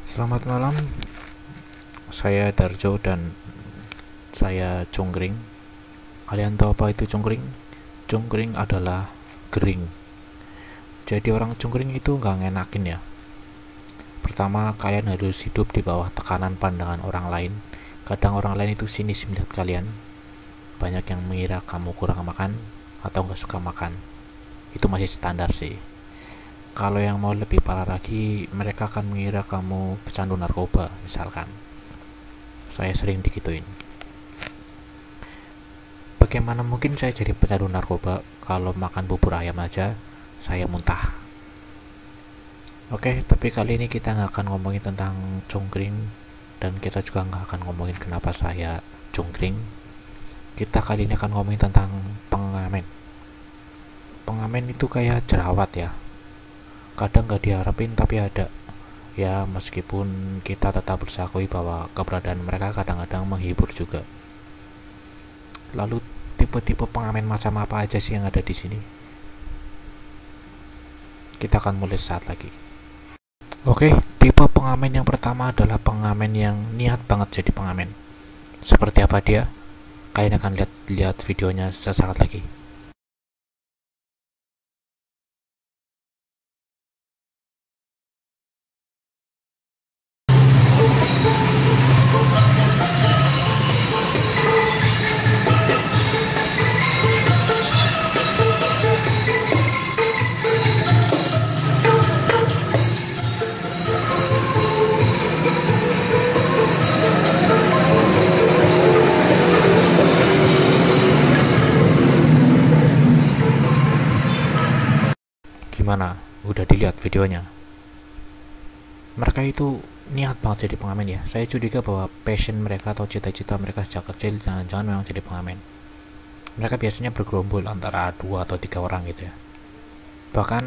Selamat malam, saya Darjo dan saya cungkring. Kalian tahu apa itu cungkring? Cungkring adalah gering. Jadi orang cungkring itu nggak ngenakin ya. Pertama, kalian harus hidup di bawah tekanan pandangan orang lain. Kadang orang lain itu sinis melihat kalian. Banyak yang mengira kamu kurang makan atau nggak suka makan. Itu masih standar sih. Kalau yang mau lebih parah lagi, mereka akan mengira kamu pecandu narkoba, misalkan. Saya sering digituin. Bagaimana mungkin saya jadi pecandu narkoba kalau makan bubur ayam aja saya muntah? Oke, tapi kali ini kita nggak akan ngomongin tentang cungkring, dan kita juga nggak akan ngomongin kenapa saya cungkring. Kita kali ini akan ngomongin tentang pengamen. Pengamen itu kayak jerawat ya. Kadang nggak diharapin tapi ada. Ya, meskipun kita tetap berusaha akui bahwa keberadaan mereka kadang-kadang menghibur juga. Lalu tipe-tipe pengamen macam apa aja sih yang ada di sini? Kita akan mulai saat lagi. Oke, tipe pengamen yang pertama adalah pengamen yang niat banget jadi pengamen. Seperti apa dia? Kalian akan lihat videonya sesaat lagi. Gimana? Udah dilihat videonya? Mereka itu niat banget jadi pengamen ya. Saya curiga bahwa passion mereka atau cita-cita mereka sejak kecil jangan-jangan memang jadi pengamen. Mereka biasanya bergerombol antara 2 atau 3 orang gitu ya. Bahkan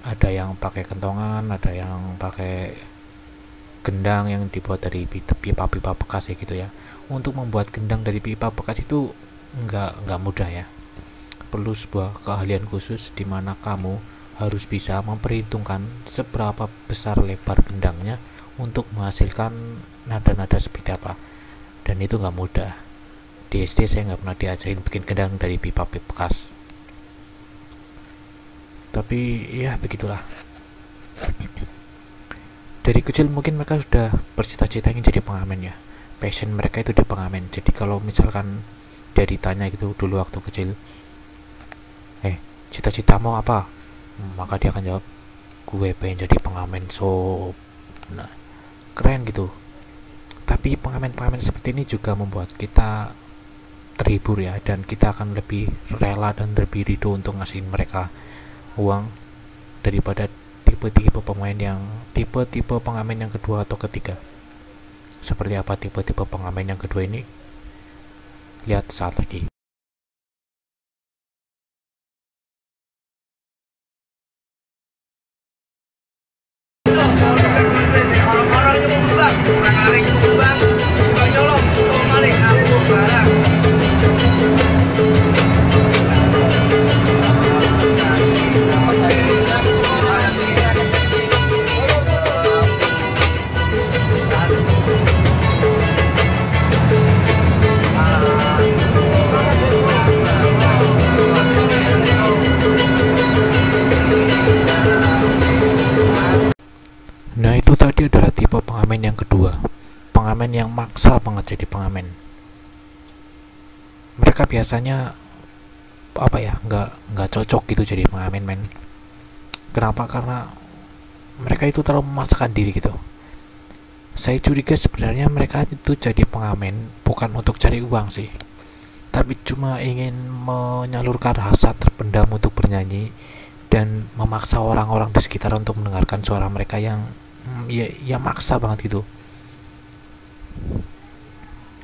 ada yang pakai kentongan, ada yang pakai gendang yang dibuat dari pipa-pipa bekas ya gitu ya. Untuk membuat gendang dari pipa bekas itu nggak mudah ya. Perlu sebuah keahlian khusus di mana kamu harus bisa memperhitungkan seberapa besar lebar gendangnya untuk menghasilkan nada-nada seperti apa. Dan itu nggak mudah. Di SD saya nggak pernah diajarin bikin gendang dari pipa bekas. Tapi ya begitulah. Dari kecil mungkin mereka sudah bercita-cita ingin jadi pengamen ya. Passion mereka itu di pengamen. Jadi kalau misalkan dia ditanya gitu dulu waktu kecil, cita-citamu apa? Maka dia akan jawab, gue pengen jadi pengamen sob. Nah, keren gitu. Tapi pengamen-pengamen seperti ini juga membuat kita terhibur ya, dan kita akan lebih rela dan lebih ridho untuk ngasihin mereka uang daripada tipe-tipe pengamen yang kedua atau ketiga. Seperti apa tipe-tipe pengamen yang kedua ini? Lihat saat lagi. Nah, itu tadi adalah tipe pengamen yang kedua. Pengamen yang maksa banget jadi pengamen. Mereka biasanya apa ya, nggak cocok gitu jadi pengamen, men. Kenapa? Karena mereka itu terlalu memaksakan diri gitu. Saya curiga sebenarnya mereka itu jadi pengamen bukan untuk cari uang sih, tapi cuma ingin menyalurkan hasrat terpendam untuk bernyanyi dan memaksa orang-orang di sekitar untuk mendengarkan suara mereka yang ya maksa banget gitu.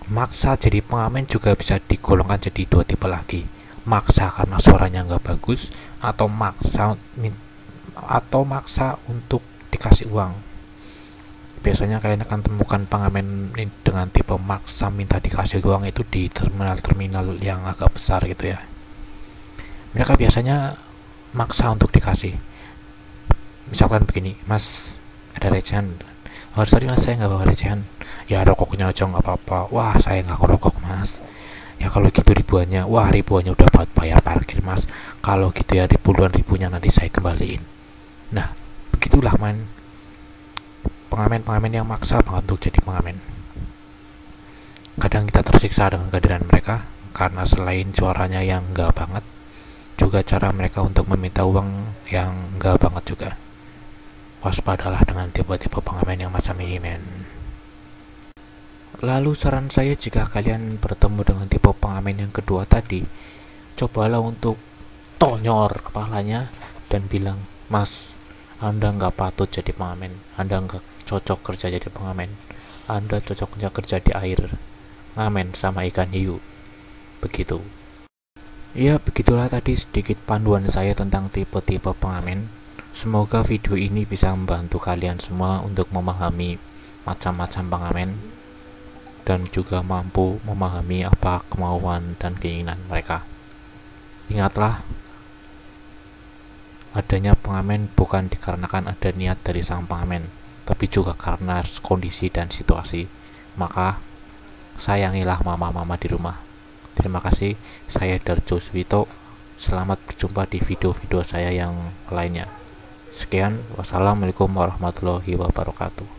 Maksa jadi pengamen juga bisa digolongkan jadi dua tipe lagi. Maksa karena suaranya nggak bagus, atau maksa untuk dikasih uang. Biasanya kalian akan temukan pengamen dengan tipe maksa minta dikasih uang itu di terminal-terminal yang agak besar gitu ya. Mereka biasanya maksa untuk dikasih. Misalkan begini, mas, ada recehan, Oh sorry mas, saya nggak bawa recehan. Ya rokoknya aja nggak apa-apa. Wah saya nggak ngerokok mas. Ya kalau gitu ribuannya, wah ribuannya udah buat bayar parkir mas. Kalau gitu ya puluhan ribunya nanti saya kembaliin. Nah begitulah man, pengamen-pengamen yang maksa banget untuk jadi pengamen. Kadang kita tersiksa dengan kehadiran mereka, karena selain suaranya yang enggak banget, juga cara mereka untuk meminta uang yang enggak banget juga. Waspadalah dengan tipe-tipe pengamen yang macam ini men. Lalu saran saya, jika kalian bertemu dengan tipe pengamen yang kedua tadi, cobalah untuk tonyor kepalanya dan bilang, mas, anda nggak patut jadi pengamen, anda nggak cocok kerja jadi pengamen, anda cocoknya kerja di air, ngamen sama ikan hiu. Begitu. Ya begitulah tadi sedikit panduan saya tentang tipe-tipe pengamen. Semoga video ini bisa membantu kalian semua untuk memahami macam-macam pengamen dan juga mampu memahami apa kemauan dan keinginan mereka. Ingatlah, adanya pengamen bukan dikarenakan ada niat dari sang pengamen, tapi juga karena kondisi dan situasi. Maka sayangilah mama-mama di rumah. Terima kasih, saya Darjo Swito. Selamat berjumpa di video-video saya yang lainnya. Sekian, wassalamualaikum warahmatullahi wabarakatuh.